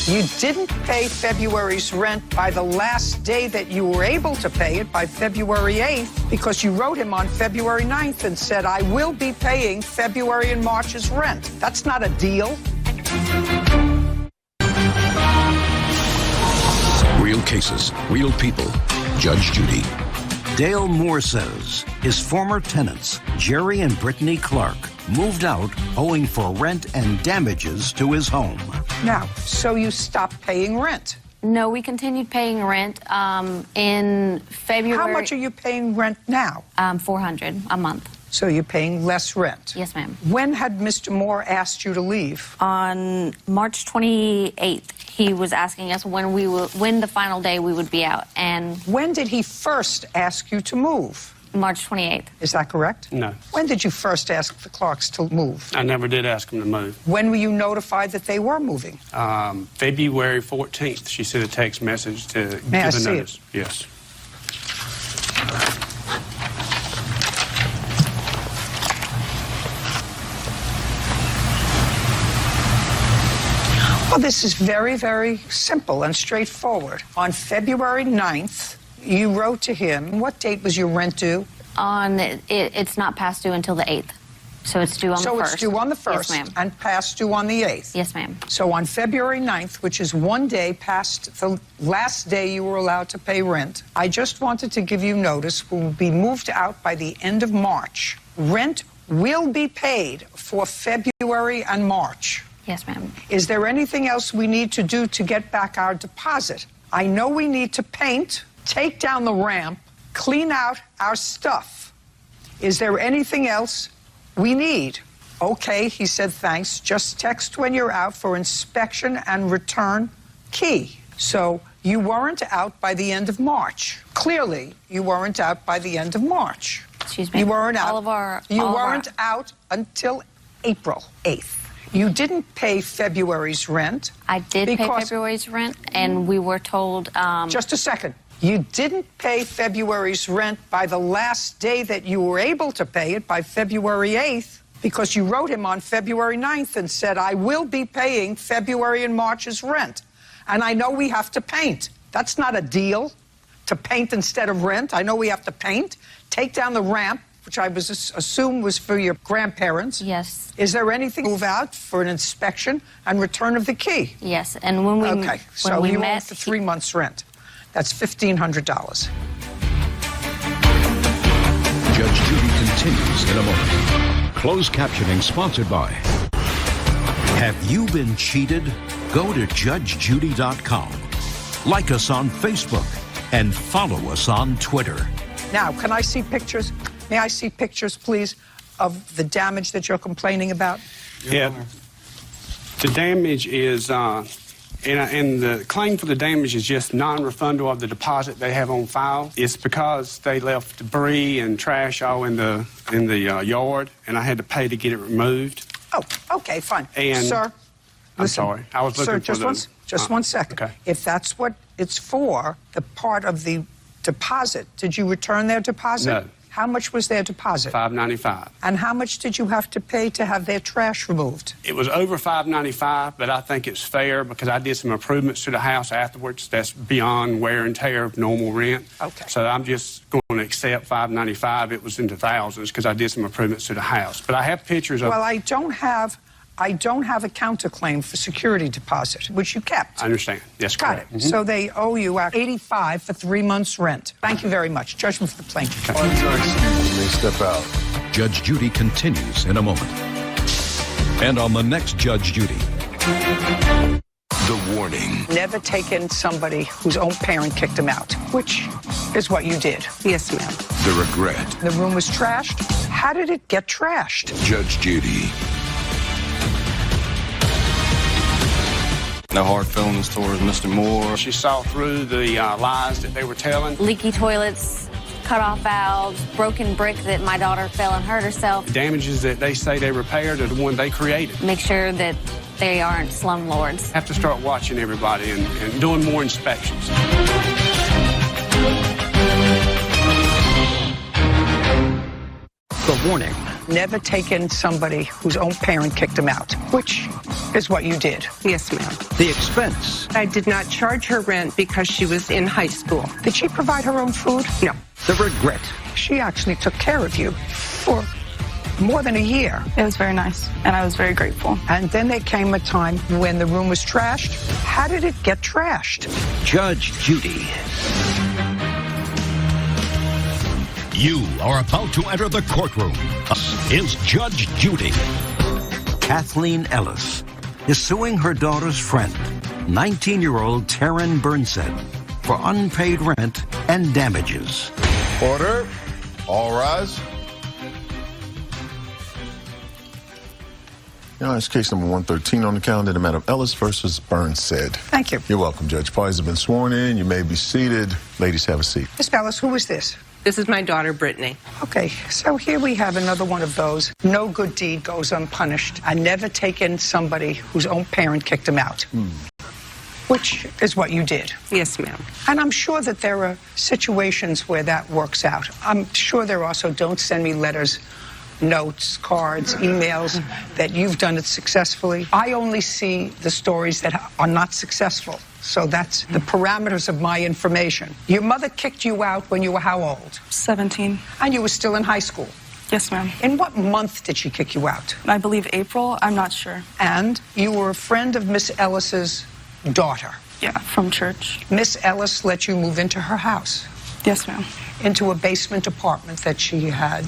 You didn't pay February's rent by the last day that you were able to pay it, by February 8th, because you wrote him on February 9th and said, I will be paying February and March's rent. That's not a deal. Real cases, real people. Judge Judy. Dale Moore says his former tenants, Jerry and Brittany Clark, moved out owing for rent and damages to his home. Now, so you stopped paying rent? No, we continued paying rent in February. How much are you paying rent now? $400 a month. So you're paying less rent? Yes, ma'am. When had Mr. Moore asked you to leave? On March 28th. he was asking us when the final day we would be out. And when did he first ask you to move? March 28th. Is that correct? No. When did you first ask the Clarks to move? I never did ask them to move. When were you notified that they were moving? February 14th, she sent a text message to May I give a see notice. it? Yes. Well, this is very, very simple and straightforward. On February 9th, you wrote to him. What date was your rent due? It's not past due until the 8th. So it's due on the 1st. So it's due on the 1st. Yes, ma'am. And past due on the 8th. Yes, ma'am. So on February 9th, which is one day past the last day you were allowed to pay rent, I just wanted to give you notice we will be moved out by the end of March. Rent will be paid for February and March. Yes, ma'am. Is there anything else we need to do to get back our deposit? I know we need to paint, take down the ramp, clean out our stuff. Is there anything else we need? Okay, he said, thanks. Just text when you're out for inspection and return key. So you weren't out by the end of March. Clearly, you weren't out by the end of March. Excuse me. You weren't out. You weren't our... out until April 8th. You didn't pay February's rent. I did pay February's rent, and we were told... Just a second. You didn't pay February's rent by the last day that you were able to pay it, by February 8th, because you wrote him on February 9th and said, I will be paying February and March's rent. And I know we have to paint. That's not a deal, to paint instead of rent. I know we have to paint. Take down the ramp, which I assume was for your grandparents. Yes. Is there anything move out for an inspection and return of the key? Yes, and when we okay, so when we you met, owe for 3 months' rent. That's $1,500. Judge Judy continues in a moment. Closed captioning sponsored by... Have you been cheated? Go to judgejudy.com. Like us on Facebook and follow us on Twitter. Now, can I see pictures? May I see pictures, please, of the damage that you're complaining about? Yeah. The damage is, and the claim for the damage is just non-refundable of the deposit they have on file. It's because they left debris and trash all in the yard, and I had to pay to get it removed. Oh, okay, fine. And sir, I'm sorry. I was looking sir, for just one second. Okay. If that's what it's for, the part of the deposit, did you return their deposit? No. How much was their deposit? $595. And how much did you have to pay to have their trash removed? It was over $595, but I think it's fair because I did some improvements to the house afterwards. That's beyond wear and tear of normal rent. Okay. So I'm just going to accept $595. It was into thousands because I did some improvements to the house. But I have pictures of... Well, I don't have a counterclaim for security deposit, which you kept. I understand. Yes, Got correct. it. So they owe you $85 for 3 months' rent. Thank you very much. Judgment for the plaintiff. Funds are excused when they step out. Judge Judy continues in a moment. And on the next Judge Judy. The warning. Never taken somebody whose own parent kicked him out, which is what you did. Yes, ma'am. The regret. The room was trashed. How did it get trashed? Judge Judy. No hard feelings towards Mr. Moore. She saw through the lies that they were telling. Leaky toilets, cut off valves, broken brick that my daughter fell and hurt herself. The damages that they say they repaired are the one they created. Make sure that they aren't slumlords. Have to start watching everybody and doing more inspections. The warning. Never taken somebody whose own parent kicked him out, which is what you did. Yes, ma'am. The expense. I did not charge her rent because she was in high school. Did she provide her own food? No. The regret. She actually took care of you for more than a year. It was very nice, and I was very grateful. And then there came a time when the room was trashed. How did it get trashed? Judge Judy. You are about to enter the courtroom. This is Judge Judy. Kathleen Ellis is suing her daughter's friend, 19-year-old Taryn Burnset, for unpaid rent and damages. Order. All rise. Your Honor, it's case number 113 on the calendar, the matter of Ellis versus Burnstead. Thank you. You're welcome, Judge. Parties have been sworn in. You may be seated. Ladies, have a seat. Miss Ellis, who is this? This is my daughter, Brittany. Okay, so here we have another one of those. No good deed goes unpunished. I never take in somebody whose own parent kicked him out. Which is what you did. Yes, ma'am. And I'm sure that there are situations where that works out. I'm sure there also don't send me letters, notes, cards, emails that you've done it successfully. I only see the stories that are not successful. So that's the parameters of my information. Your mother kicked you out when you were how old? 17. And you were still in high school? Yes, ma'am. In what month did she kick you out? I believe April. I'm not sure. And you were a friend of Miss Ellis's daughter? Yeah, from church. Miss Ellis let you move into her house? Yes, ma'am. Into a basement apartment that she had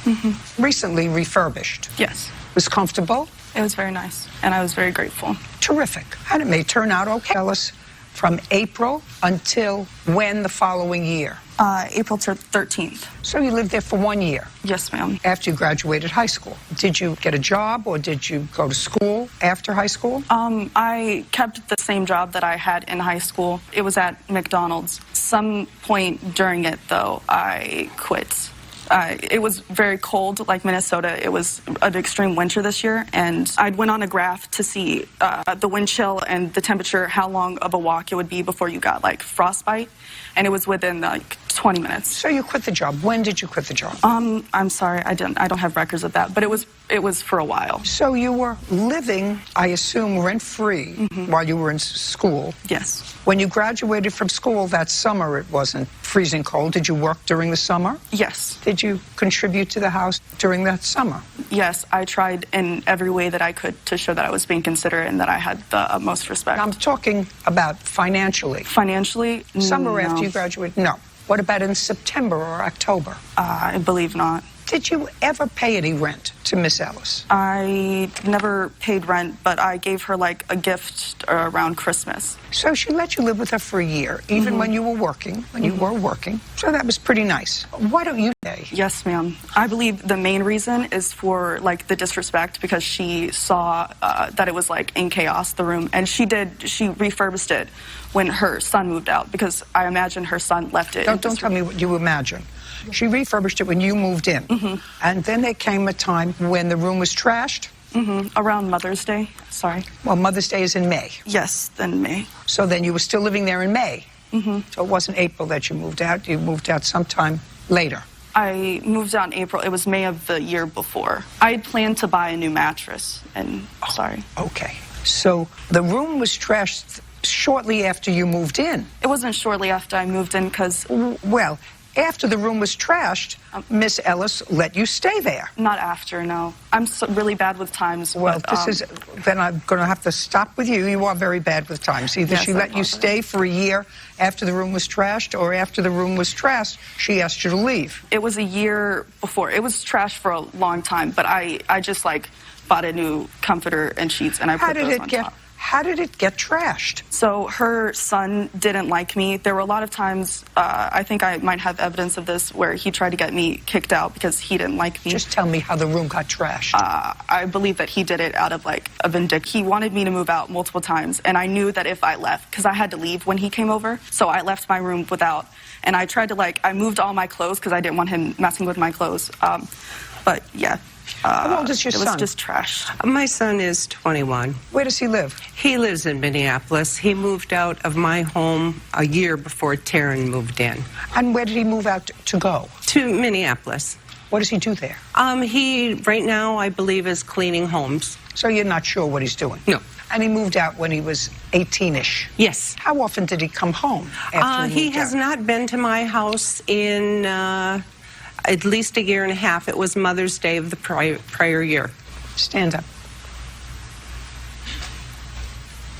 recently refurbished? Yes. Was comfortable? It was very nice, and I was very grateful. Terrific. And it may turn out okay. Ellis, from April until when the following year? April 13th. So you lived there for 1 year? Yes, ma'am. After you graduated high school. Did you get a job or did you go to school after high school? I kept the same job that I had in high school. It was at McDonald's. Some point during it, though, I quit. It was very cold, like Minnesota. It was an extreme winter this year, and I went on a graph to see the wind chill and the temperature, how long of a walk it would be before you got like frostbite, and it was within like 20 minutes. So you quit the job. When did you quit the job? I'm sorry, I don't have records of that, but it was for a while. So you were living, I assume, rent-free while you were in school? Yes. When you graduated from school that summer, it wasn't freezing cold. Did you work during the summer? Yes. Did you contribute to the house during that summer? Yes, I tried in every way that I could to show that I was being considerate and that I had the utmost respect. I'm talking about financially. Financially? Summer no. after you graduated? No. What about in September or October? I believe not. Did you ever pay any rent to Miss Ellis? I never paid rent, but I gave her like a gift around Christmas. So she let you live with her for a year, even when you were working, So that was pretty nice. Why don't you pay? Yes, ma'am. I believe the main reason is for like the disrespect, because she saw that it was like in chaos, the room, and she refurbished it when her son moved out, because I imagine her son left it. Don't tell me what you imagine. She refurbished it when you moved in. And then there came a time when the room was trashed? Around Mother's Day, sorry. Well, Mother's Day is in May. Yes, in May. So then you were still living there in May? So it wasn't April that you moved out. You moved out sometime later. I moved out in April. It was May of the year before. I had planned to buy a new mattress, and sorry. Okay. So the room was trashed shortly after you moved in? It wasn't shortly after I moved in, because... Well, after the room was trashed, Miss Ellis let you stay there. Not after, no. I'm really bad with times. Well, but, then I'm going to have to stop with you. You are very bad with times. Either yes, she let you stay for a year after the room was trashed, or after the room was trashed, she asked you to leave. It was a year before. It was trashed for a long time, but I just, like, bought a new comforter and sheets, and I put those on top. How did it get trashed? So her son didn't like me. There were a lot of times, I think I might have evidence of this, where he tried to get me kicked out because he didn't like me. Just tell me how the room got trashed. I believe that he did it out of like a vindictive. He wanted me to move out multiple times, and I knew that if I left, because I had to leave when he came over, so I left my room without, and I tried to I moved all my clothes because I didn't want him messing with my clothes. But yeah. How old is your son? It was just trashed. My son is 21. Where does he live? He lives in Minneapolis. He moved out of my home a year before Taryn moved in. And where did he move out to go? To Minneapolis. What does he do there? He, right now, I believe, is cleaning homes. So you're not sure what he's doing? No. And he moved out when he was 18-ish? Yes. How often did he come home after he has not been to my house in... at least a year and a half. It was Mother's Day of the prior year. Stand up.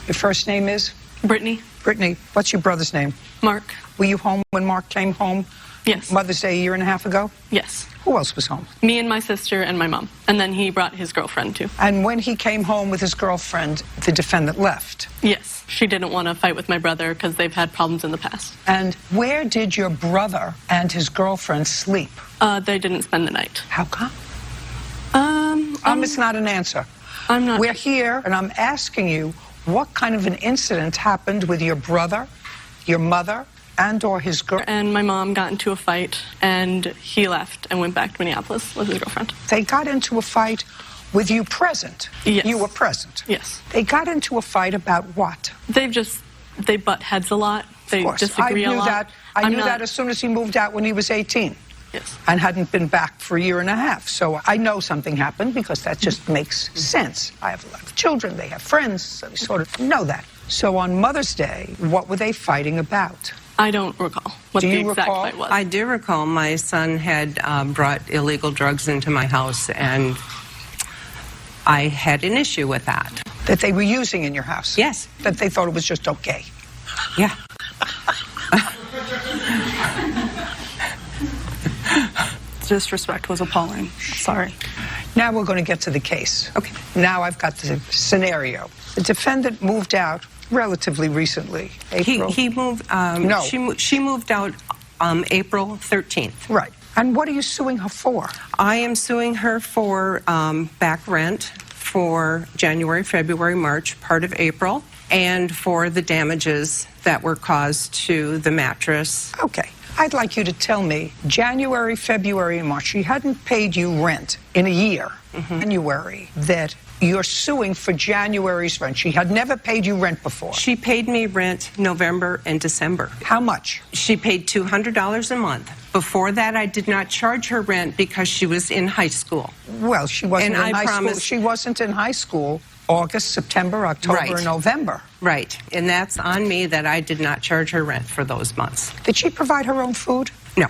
Your first name is? Brittany. Brittany. What's your brother's name? Mark. Were you home when Mark came home? Yes. Mother's Day a year and a half ago? Yes. Who else was home? Me and my sister and my mom. And then he brought his girlfriend, too. And when he came home with his girlfriend, the defendant left? Yes. She didn't want to fight with my brother because they've had problems in the past. And where did your brother and his girlfriend sleep? They didn't spend the night. How come? It's not an answer. I'm not. We're here, and I'm asking you, what kind of an incident happened with your brother, your mother, and or his girl? And my mom got into a fight, and he left and went back to Minneapolis with his girlfriend. They got into a fight with you present? Yes. You were present? Yes. They got into a fight about what? They butt heads a lot. They disagree a lot. I knew that as soon as he moved out when he was 18. Yes. And hadn't been back for a year and a half. So I know something happened because that just makes sense. I have a lot of children, they have friends, so they sort of know that. So on Mother's Day, what were they fighting about? I don't recall what the exact fight was. I do recall my son had brought illegal drugs into my house, and I had an issue with that. That they were using in your house? Yes. That they thought it was just okay? Yeah. Disrespect was appalling. Sorry. Now we're going to get to the case. Okay. Now I've got the scenario. The defendant moved out relatively recently. April. He moved. No. She moved out April 13th. Right. And what are you suing her for? I am suing her for back rent for January, February, March, part of April, and for the damages that were caused to the mattress. Okay. I'd like you to tell me, January, February, and March, she hadn't paid you rent in a year, January, that you're suing for January's rent. She had never paid you rent before. She paid me rent November and December. How much? She paid $200 a month. Before that, I did not charge her rent because she was in high school. Well, she wasn't And in I high school. promised- She wasn't in high school August, September, October, Right. and November. Right. And that's on me that I did not charge her rent for those months. Did she provide her own food? No.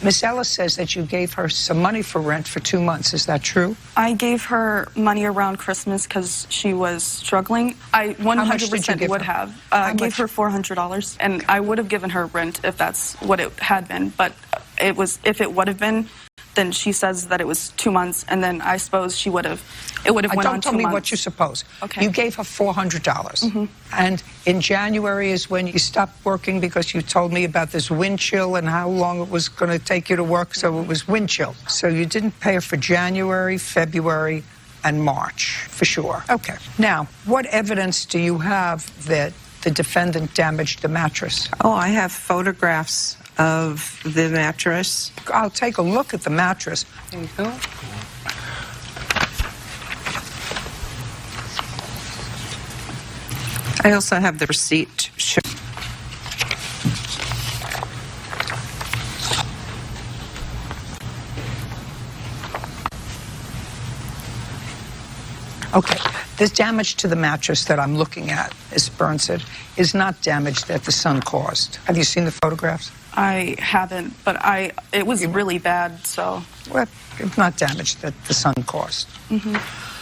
Miss Ellis says that you gave her some money for rent for 2 months. Is that true? I gave her money around Christmas because she was struggling. I 100% would have. I gave her $400, and I would have given her rent if that's what it had been. But if it would have been, then she says that it was 2 months, and then I suppose it would have went on 2 months. Don't tell me what you suppose. Okay. You gave her $400. And in January is when you stopped working because you told me about this wind chill and how long it was going to take you to work, so it was wind chill. So you didn't pay her for January, February, and March, for sure. Okay. Now, what evidence do you have that the defendant damaged the mattress? Oh, I have photographs of the mattress. I'll take a look at the mattress. There you go. I also have the receipt. Okay, this damage to the mattress that I'm looking at, Ms. Burnson, is not damage that the sun caused. Have you seen the photographs? I haven't, but it was really bad, so. Well, it's not damage that the sun caused.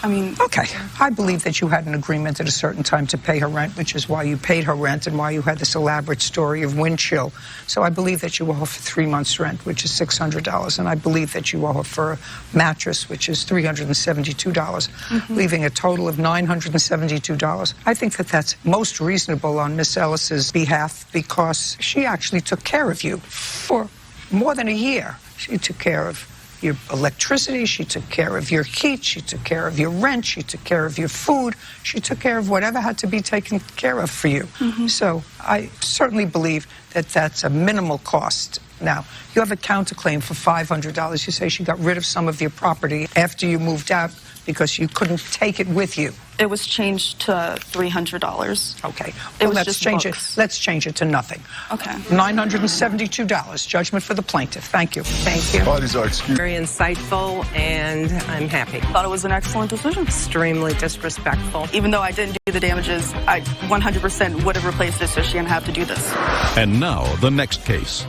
I mean. Okay, I believe that you had an agreement at a certain time to pay her rent, which is why you paid her rent and why you had this elaborate story of wind chill. So I believe that you owe her for 3 months' rent, which is $600, and I believe that you owe her for a mattress, which is $372, leaving a total of $972. I think that that's most reasonable on Miss Ellis's behalf because she actually took care of you for more than a year. She took care of your electricity, she took care of your heat, she took care of your rent, she took care of your food, she took care of whatever had to be taken care of for you. So I certainly believe that that's a minimal cost. Now, you have a counterclaim for $500. You say she got rid of some of your property after you moved out because you couldn't take it with you. It was changed to $300. Okay. It Well, was let's just change books. it. Let's change it to nothing. Okay. $972. Judgment for the plaintiff. Thank you. Thank you. Parties are excused. Very insightful, and I'm happy. Thought it was an excellent decision. Extremely disrespectful. Even though I didn't do the damages, I 100% would have replaced it so she didn't have to do this. And now, the next case.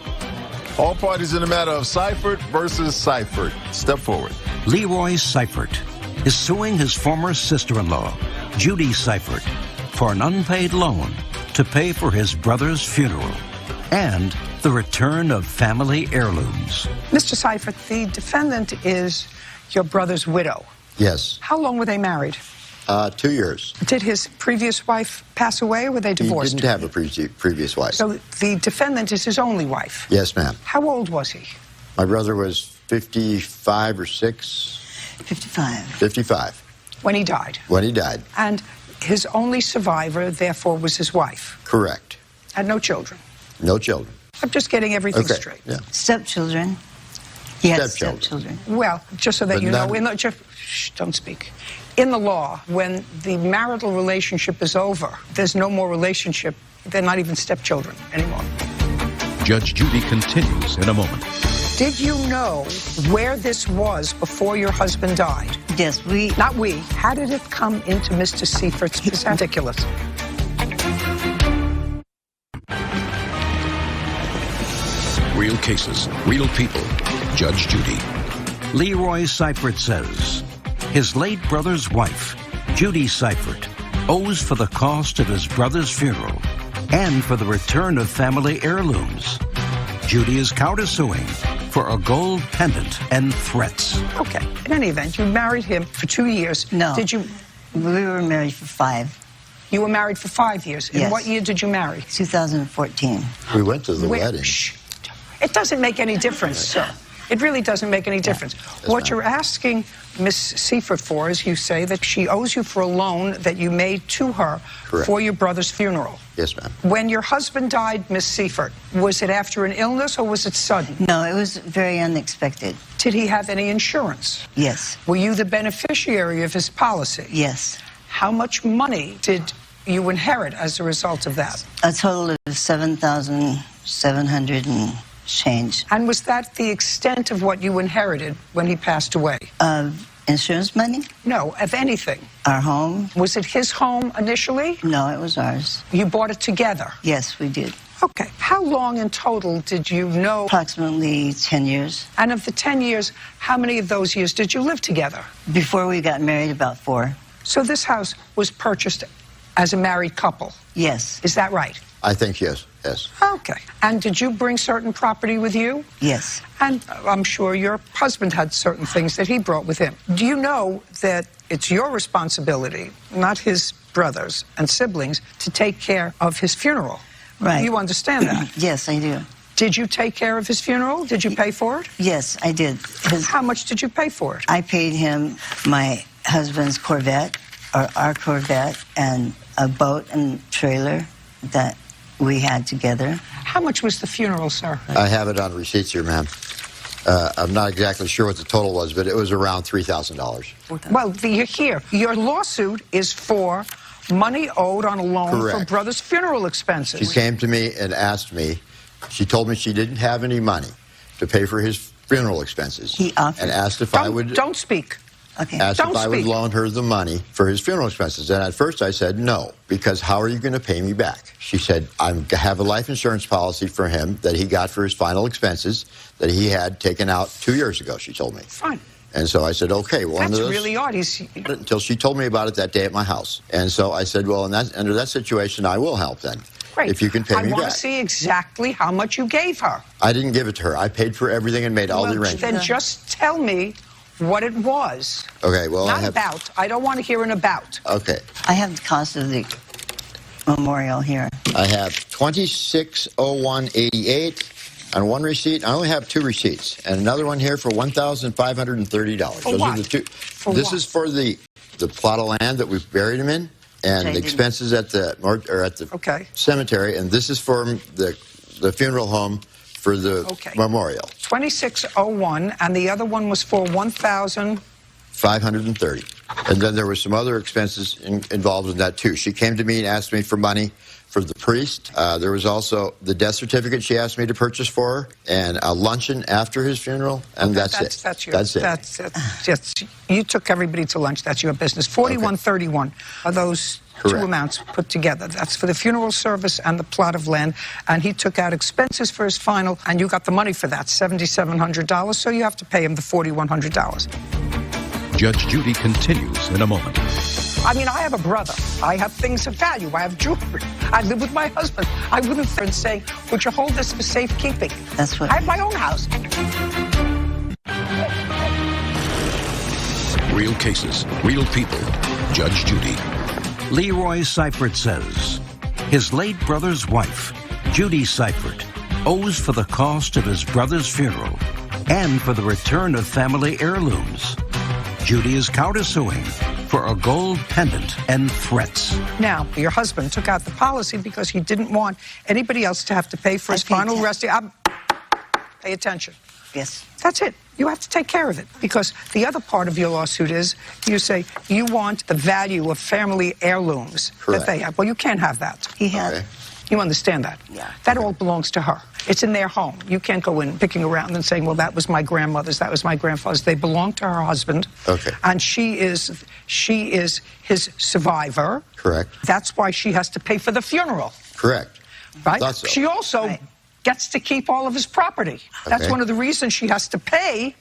All parties in the matter of Seifert versus Seifert. Step forward. Leroy Seifert is suing his former sister-in-law, Judy Seifert, for an unpaid loan to pay for his brother's funeral and the return of family heirlooms. Mr. Seifert, the defendant is your brother's widow. Yes. How long were they married? 2 years. Did his previous wife pass away or were they divorced? He didn't have a previous wife. So the defendant is his only wife? Yes, ma'am. How old was he? My brother was 55 or 6. 55. 55. When he died. When he died. And his only survivor, therefore, was his wife. Correct. Had no children. No children. I'm just getting everything Okay, straight. yeah. Stepchildren. Yes, Stepchildren. stepchildren. Well, just so that But you know, none- shh, don't speak. In the law, when the marital relationship is over, there's no more relationship. They're not even stepchildren anymore. Judge Judy continues in a moment. Did you know where this was before your husband died? Yes, Not we. How did it come into Mr. Seifert's? It's ridiculous. Real cases, real people. Judge Judy. Leroy Seifert says his late brother's wife, Judy Seifert, owes for the cost of his brother's funeral and for the return of family heirlooms. Judy is countersuing for a gold pendant and threats. Okay. In any event, you married him for 2 years. No. Did you? We were married for 5. You were married for 5 years. In Yes. what year did you marry? 2014. We went to the Where- wedding. Shh. It doesn't make any difference, sir. It really doesn't make any difference. What you're asking Miss Seifert for is you say that she owes you for a loan that you made to her Correct. for your brother's funeral. Yes, ma'am. When your husband died, Miss Seifert, was it after an illness or was it sudden? No, it was very unexpected. Did he have any insurance? Yes. Were you the beneficiary of his policy? Yes. How much money did you inherit as a result of that? A total of $7,700 and change. And was that the extent of what you inherited when he passed away? Insurance money? No, of anything. Our home? Was it his home initially? No, it was ours. You bought it together? Yes, we did. Okay. How long in total did you know? Approximately 10 years. And of the 10 years, how many of those years did you live together? Before we got married, about 4. So this house was purchased as a married couple? Yes. Is that right? I think yes, yes. Okay. And did you bring certain property with you? Yes. And I'm sure your husband had certain things that he brought with him. Do you know that it's your responsibility, not his brothers and siblings, to take care of his funeral? Right. You understand that? Yes, I do. Did you take care of his funeral? Did you pay for it? Yes, I did. How much did you pay for it? I paid him my husband's Corvette, or our Corvette, and a boat and trailer that we had together. How much was the funeral, sir? I have it on receipts here, ma'am. I'm not exactly sure what the total was, but it was around $3,000. Well, you're here. Your lawsuit is for money owed on a loan for Correct. brother's funeral expenses. She came to me and asked me, she told me she didn't have any money to pay for his funeral expenses. He offered. And asked if I would... Don't speak. Okay. Asked Don't if I would speak. loan her the money for his funeral expenses. And at first I said no, because how are you going to pay me back? She said, I have a life insurance policy for him that he got for his final expenses that he had taken out 2 years ago, she told me. Fine. And so I said, okay, well, That's under this, really odd. until she told me about it that day at my house. And so I said, well, under that situation, I will help then. Great. If you can pay I me want back. to see exactly how much you gave her. I didn't give it to her. I paid for everything and made all the Well, arrangements. then just tell me what it was. Okay, well, Not I have... about. I don't want to hear an about. Okay. I have the cost of the memorial here. I have $2601.88 on one receipt. I only have 2 receipts, and another one here for $1,530. For Those what? are the 2. For this what? is for the plot of land that we've buried him in, and the expenses at the Okay. cemetery, and this is for the funeral home for the memorial. 2601, and the other one was for 1,000. $530. And then there were some other expenses involved in that, too. She came to me and asked me for money for the priest. There was also the death certificate she asked me to purchase for her, and a luncheon after his funeral, and that's it. That's it. Yes, you took everybody to lunch. That's your business. 4131 are those Correct. 2 amounts put together. That's for the funeral service and the plot of land. And he took out expenses for his final, and you got the money for that, $7,700. So you have to pay him the $4,100. Judge Judy continues in a moment. I mean, I have a brother. I have things of value. I have jewelry. I live with my husband. I wouldn't say, would you hold this for safekeeping? That's what... I have my own house. Real cases, real people. Judge Judy. Leroy Seifert says his late brother's wife, Judy Seifert, owes for the cost of his brother's funeral and for the return of family heirlooms. Judy is countersuing for a gold pendant and threats. Now, your husband took out the policy because he didn't want anybody else to have to pay for his final rescue. Pay attention. Yes. That's it. You have to take care of it, because the other part of your lawsuit is you say you want the value of family heirlooms that they have. Well, you can't have that. He had. Okay. You understand that? Yeah. That all belongs to her. It's in their home. You can't go in picking around and saying, well, that was my grandmother's, that was my grandfather's. They belong to her husband. Okay. And she is his survivor. Correct. That's why she has to pay for the funeral. Correct. Right? Thought so. She also gets to keep all of his property. That's Okay. one of the reasons she has to pay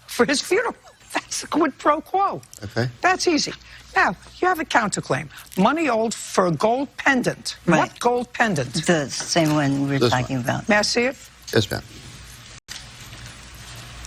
for his funeral. That's a quid pro quo. Okay. That's easy. Now, you have a counterclaim. Money owed for a gold pendant. Right. What gold pendant? The same one we're This talking about. May I see it? Yes, ma'am.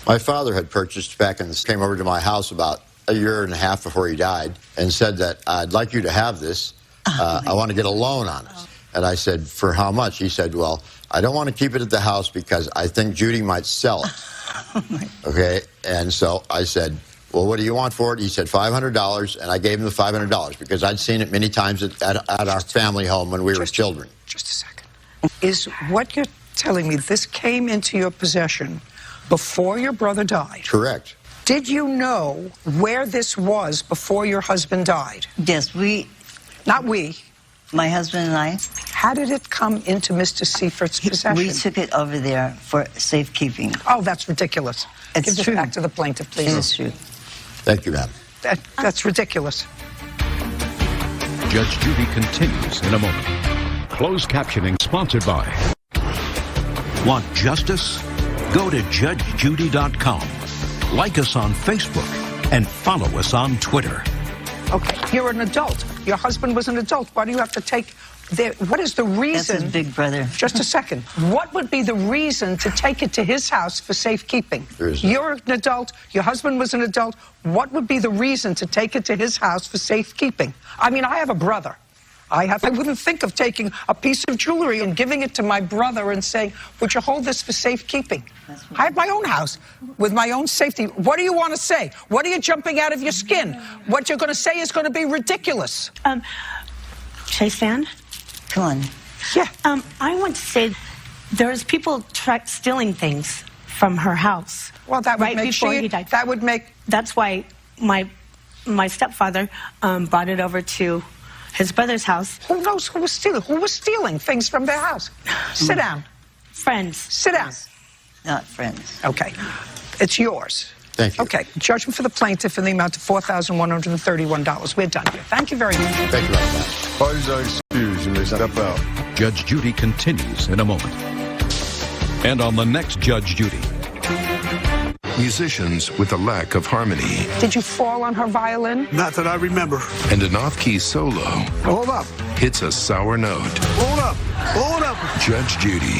My father had purchased back and came over to my house about a year and a half before he died and said that I'd like you to have this. I want to get a loan on it. And I said, for how much? He said, well, I don't want to keep it at the house because I think Judy might sell it. Okay? And so I said, well, what do you want for it? He said $500, and I gave him the $500 because I'd seen it many times at our family home when we were children. Just a second. Is what you're telling me, this came into your possession before your brother died? Correct. Did you know where this was before your husband died? Yes, Not we. my husband and I, How did it come into Mr. Seifert's possession? we took it over there for safekeeping. Oh, that's ridiculous. It's Give this true. back to the plaintiff, please. It is true. Thank you, ma'am. That's ridiculous. Judge Judy continues in a moment. Closed captioning sponsored by. Want justice? Go to judgejudy.com. Like us on Facebook and follow us on Twitter. Okay, you're an adult. Your husband was an adult. Why do you have to take what is the reason? That's his big brother. Just a second. What would be the reason to take it to his house for safekeeping? You're an adult. Your husband was an adult. What would be the reason to take it to his house for safekeeping? I mean, I have a brother. I wouldn't think of taking a piece of jewelry and giving it to my brother and saying, would you hold this for safekeeping? I have my own house with my own safety. What do you want to say? What are you jumping out of your skin? What you're going to say is going to be ridiculous. Chase Fan? Come on. Yeah. I want to say there's people stealing things from her house. Well, that would right make before he died. That would make. That's why my stepfather brought it over to his brother's house. Who knows who was stealing? Who was stealing things from their house? Sit down. Friends. Sit down. Not friends. Okay. It's yours. Thank you. Okay. Judgment for the plaintiff in the amount of $4,131. We're done here. Thank you very much. Thank you very much. Parties are excused. You may step out. Judge Judy continues in a moment. And on the next Judge Judy. Musicians with a lack of harmony. Did you fall on her violin? Not that I remember. And an off-key solo. Hold up. Hits a sour note. Hold up. Hold up. Judge Judy.